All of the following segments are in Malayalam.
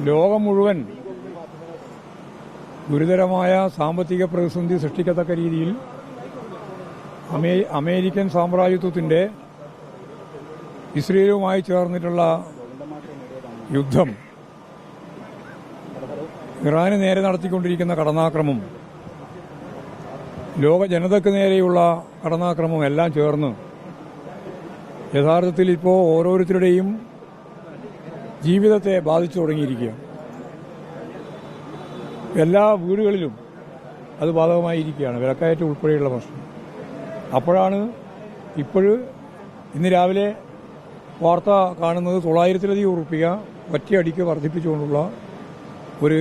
ലോകം മുഴുവൻ ഗുരുതരമായ സാമ്പത്തിക പ്രതിസന്ധി സൃഷ്ടിക്കത്തക്ക രീതിയിൽ അമേരിക്കൻ സാമ്രാജ്യത്വത്തിന്റെ ഇസ്രയേലുമായി ചേർന്നിട്ടുള്ള യുദ്ധം, ഇറാന് നേരെ നടത്തിക്കൊണ്ടിരിക്കുന്ന കടന്നാക്രമം, ലോക ജനതയ്ക്ക് നേരെയുള്ള കടന്നാക്രമം എല്ലാം ചേർന്ന് യഥാർത്ഥത്തിൽ ഇപ്പോൾ ഓരോരുത്തരുടെയും ജീവിതത്തെ ബാധിച്ചു തുടങ്ങിയിരിക്കുകയാണ്. എല്ലാ വീടുകളിലും അത് ബാധകമായിരിക്കുകയാണ്, വിലക്കയറ്റം ഉൾപ്പെടെയുള്ള പ്രശ്നം. അപ്പോഴാണ് ഇന്ന് രാവിലെ വാർത്ത കാണുന്നത് 900-ലധികം രൂപ ഒറ്റയടിക്ക് വർദ്ധിപ്പിച്ചുകൊണ്ടുള്ള ഒരു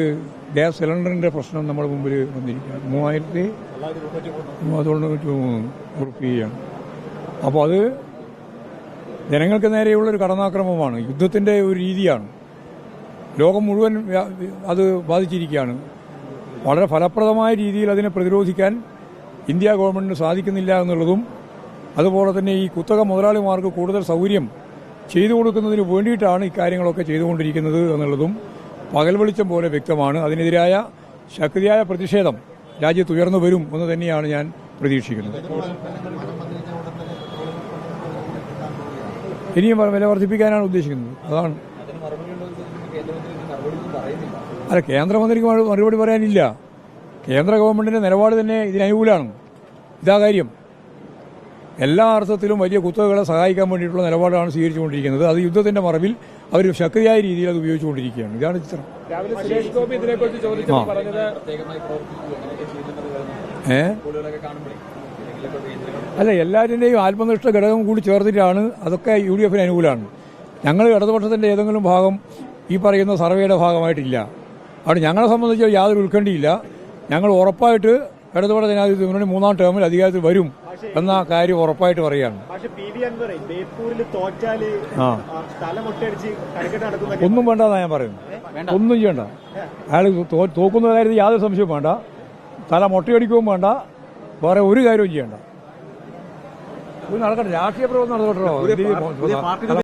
ഗ്യാസ് സിലിണ്ടറിന്റെ പ്രശ്നം നമ്മുടെ മുമ്പിൽ വന്നിരിക്കുകയാണ്. 3,993 രൂപയാണ്. അപ്പോൾ അത് ജനങ്ങൾക്ക് നേരെയുള്ളൊരു കടന്നാക്രമമാണ്, യുദ്ധത്തിന്റെ ഒരു രീതിയാണ്. ലോകം മുഴുവൻ അത് ബാധിച്ചിരിക്കുകയാണ്. വളരെ ഫലപ്രദമായ രീതിയിൽ അതിനെ പ്രതിരോധിക്കാൻ ഇന്ത്യ ഗവൺമെന്റിന് സാധിക്കുന്നില്ല എന്നുള്ളതും, അതുപോലെ തന്നെ ഈ കുത്തക മുതലാളിമാർക്ക് കൂടുതൽ സൗകര്യം ചെയ്തു കൊടുക്കുന്നതിന് വേണ്ടിയിട്ടാണ് ഇക്കാര്യങ്ങളൊക്കെ ചെയ്തുകൊണ്ടിരിക്കുന്നത് എന്നുള്ളതും പകൽ വെളിച്ചം പോലെ വ്യക്തമാണ്. അതിനെതിരായ ശക്തിയായ പ്രതിഷേധം രാജ്യത്ത് ഉയർന്നു വരും എന്ന് തന്നെയാണ് ഞാൻ പ്രതീക്ഷിക്കുന്നത്. ഇനിയും വില വർദ്ധിപ്പിക്കാനാണ് ഉദ്ദേശിക്കുന്നത്. അതാണ്. അല്ല, കേന്ദ്രമന്ത്രിക്ക് മറുപടി പറയാനില്ല. കേന്ദ്ര ഗവൺമെന്റിന്റെ നിലപാട് തന്നെ ഇതിനനുകൂലമാണ്. ഇതാ കാര്യം. എല്ലാ അർത്ഥത്തിലും വലിയ കുത്തകകളെ സഹായിക്കാൻ വേണ്ടിയിട്ടുള്ള നിലപാടാണ് സ്വീകരിച്ചുകൊണ്ടിരിക്കുന്നത്. അത് യുദ്ധത്തിന്റെ മറവിൽ അവർ ശക്തിയായ രീതിയിൽ അത് ഉപയോഗിച്ചുകൊണ്ടിരിക്കുകയാണ്. ഇതാണ് ചിത്രം. അല്ല, എല്ലാവരുടെയും ആത്മനിഷ്ഠ ഘടകം കൂടി ചേർത്തിട്ടാണ്. അതൊക്കെ UDF അനുകൂലമാണ്. ഞങ്ങൾ ഇടതുപക്ഷത്തിന്റെ ഏതെങ്കിലും ഭാഗം ഈ പറയുന്ന സർവേയുടെ ഭാഗമായിട്ടില്ല. അവിടെ ഞങ്ങളെ സംബന്ധിച്ച് യാതൊരു ഉത്കണ്ഠയില്ല. ഞങ്ങൾ ഉറപ്പായിട്ട് ഇടതുപക്ഷ ജനാധിപത്യ മുന്നണി 3ാം ടേമിൽ അധികാരത്തിൽ വരും എന്ന കാര്യം ഉറപ്പായിട്ട് പറയുകയാണ്. ഒന്നും വേണ്ടെന്നാ ഞാൻ പറയുന്നത്. ഒന്നും ചെയ്യണ്ട. അയാൾ തോക്കുന്ന കാര്യത്തിൽ യാതൊരു സംശയവും വേണ്ട. തല മൊട്ടയടിക്കുകയും വേണ്ട. വേറെ ഒരു കാര്യവും ചെയ്യണ്ട. നടക്കട്ടെ, രാഷ്ട്രീയ പ്രവർത്തനം നടത്തട്ടോ.